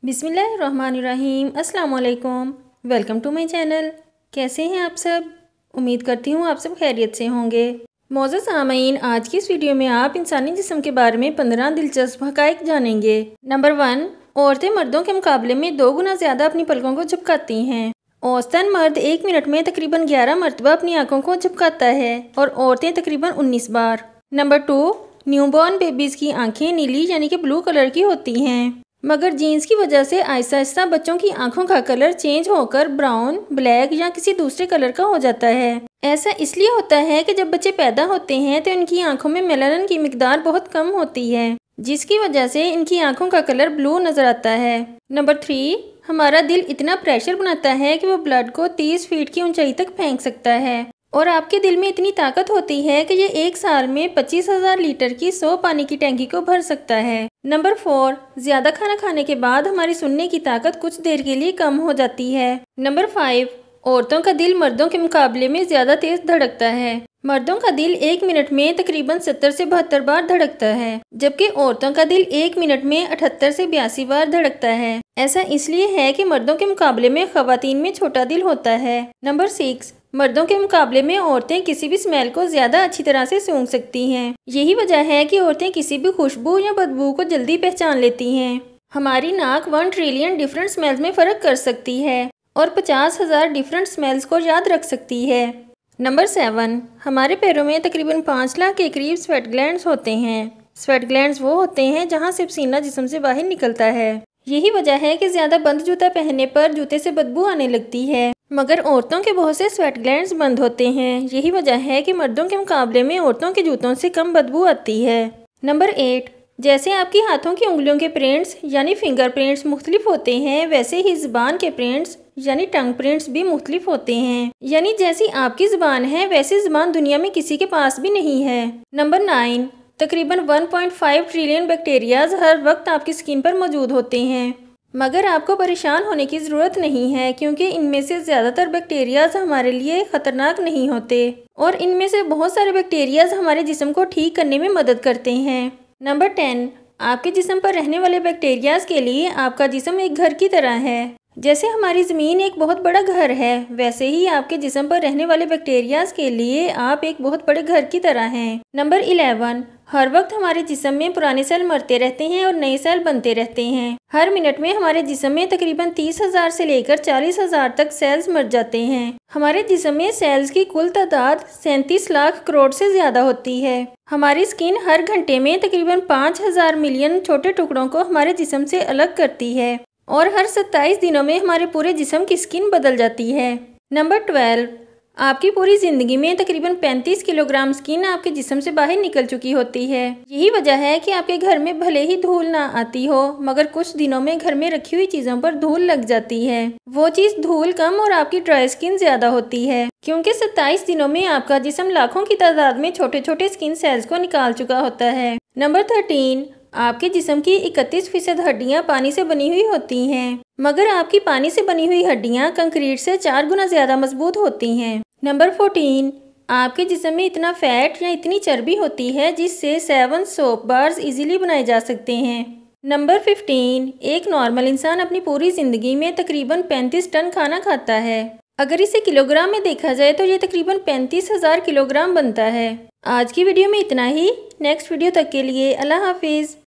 बिस्मिल्लाहिर्रहमानिर्रहीम। अस्सलाम वालेकुम। Welcome to my channel. कैसे हैं आप सब? उम्मीद करती हूँ आप सब खैरियत से होंगे। मौजूद सामीन, आज की इस वीडियो में आप इंसानी जिस्म के बारे में 15 दिलचस्प हक़ाइक़ जानेंगे। नंबर 1, औरतें मर्दों के मुकाबले में 2 गुना ज़्यादा अपनी पलकों को झपकाती हैं। औसतन मर्द 1 मिनट में तकरीबन 11 मरतबा अपनी आंखों को झपकाता है और औरतें तकरीबन 19 बार। नंबर 2, न्यूबॉर्न बेबीज़ की आंखें नीली यानी कि ब्लू कलर की होती हैं, मगर जीन्स की वजह से आहिस्ता आहिस्ता बच्चों की आंखों का कलर चेंज होकर ब्राउन, ब्लैक या किसी दूसरे कलर का हो जाता है। ऐसा इसलिए होता है कि जब बच्चे पैदा होते हैं तो इनकी आंखों में मेलानिन की मिकदार बहुत कम होती है, जिसकी वजह से इनकी आंखों का कलर ब्लू नजर आता है। नंबर 3, हमारा दिल इतना प्रेशर बनाता है कि वो ब्लड को 30 फीट की ऊंचाई तक फेंक सकता है और आपके दिल में इतनी ताकत होती है कि ये एक साल में 25,000 लीटर की 100 पानी की टैंकी को भर सकता है। नंबर 4, ज्यादा खाना खाने के बाद हमारी सुनने की ताकत कुछ देर के लिए कम हो जाती है। नंबर 5, औरतों का दिल मर्दों के मुकाबले में ज्यादा तेज धड़कता है। मर्दों का दिल 1 मिनट में तकरीबन 70 से 72 बार धड़कता है, जबकि औरतों का दिल 1 मिनट में 78 से 82 बार धड़कता है। ऐसा इसलिए है कि मर्दों के मुकाबले में खवातीन में छोटा दिल होता है। नंबर 6, मर्दों के मुकाबले में औरतें किसी भी स्मेल को ज्यादा अच्छी तरह से सूंघ सकती हैं। यही वजह है कि औरतें किसी भी खुशबू या बदबू को जल्दी पहचान लेती हैं। हमारी नाक 1 ट्रिलियन डिफरेंट स्मेल्स में फ़र्क कर सकती है और 50,000 डिफरेंट स्मेल्स को याद रख सकती है। नंबर 7, हमारे पैरों में तकरीबन 5 लाख के करीब स्वेट ग्लैंड्स होते हैं। स्वेट ग्लैंड्स वो होते हैं जहाँ से पसीना जिस्म से बाहर निकलता है। यही वजह है कि ज्यादा बंद जूता पहनने पर जूते से बदबू आने लगती है, मगर औरतों के बहुत से स्वेट ग्लैंड्स बंद होते हैं। यही वजह है कि मर्दों के मुकाबले में औरतों के जूतों से कम बदबू आती है। नंबर 8, जैसे आपकी हाथों की उंगलियों के प्रिंट्स यानी फिंगर प्रिंट्स मुख्तलिफ होते हैं, वैसे ही ज़ुबान के प्रिंट्स यानी टंग प्रिंट्स भी मुख्तलिफ होते हैं। यानी जैसी आपकी ज़ुबान है वैसी ज़ुबान दुनिया में किसी के पास भी नहीं है। नंबर 9, तकरीबन 1.5 ट्रिलियन बैक्टीरियाज हर वक्त आपकी स्किन पर मौजूद होते हैं, मगर आपको परेशान होने की ज़रूरत नहीं है, क्योंकि इनमें से ज़्यादातर बैक्टीरियाज हमारे लिए ख़तरनाक नहीं होते और इनमें से बहुत सारे बैक्टीरियाज हमारे जिस्म को ठीक करने में मदद करते हैं। नंबर 10, आपके जिस्म पर रहने वाले बैक्टीरियाज के लिए आपका जिस्म एक घर की तरह है। जैसे हमारी ज़मीन एक बहुत बड़ा घर है, वैसे ही आपके जिस्म पर रहने वाले बैक्टीरियाज के लिए आप एक बहुत बड़े घर की तरह हैं। नंबर 11, हर वक्त हमारे जिस्म में पुराने सेल मरते रहते हैं और नए सेल बनते रहते हैं। हर मिनट में हमारे जिस्म में तकरीबन 30,000 से लेकर 40,000 तक सेल्स मर जाते हैं। हमारे जिस्म में सेल्स की कुल तादाद 37 लाख करोड़ से ज्यादा होती है। हमारी स्किन हर घंटे में तकरीबन 5,000 मिलियन छोटे टुकड़ों को हमारे जिस्म से अलग करती है और हर 27 दिनों में हमारे पूरे जिस्म की स्किन बदल जाती है। नंबर 12, आपकी पूरी ज़िंदगी में तकरीबन 35 किलोग्राम स्किन आपके जिस्म से बाहर निकल चुकी होती है। यही वजह है कि आपके घर में भले ही धूल ना आती हो, मगर कुछ दिनों में घर में रखी हुई चीज़ों पर धूल लग जाती है। वो चीज़ धूल कम और आपकी ड्राई स्किन ज़्यादा होती है, क्योंकि 27 दिनों में आपका जिस्म लाखों की तादाद में छोटे छोटे स्किन सेल्स को निकाल चुका होता है। नंबर 13, आपके जिस्म की 31% हड्डियां पानी से बनी हुई होती हैं, मगर आपकी पानी से बनी हुई हड्डियां कंक्रीट से 4 गुना ज्यादा मजबूत होती हैं। नंबर 14, आपके जिस्म में इतना फैट या इतनी चर्बी होती है जिससे 7 सोप बार्स इजीली बनाए जा सकते हैं। नंबर 15, एक नॉर्मल इंसान अपनी पूरी जिंदगी में तकरीबन 35 टन खाना खाता है। अगर इसे किलोग्राम में देखा जाए तो ये तकरीबन 35,000 किलोग्राम बनता है। आज की वीडियो में इतना ही। नेक्स्ट वीडियो तक के लिए अल्लाह हाफिज़।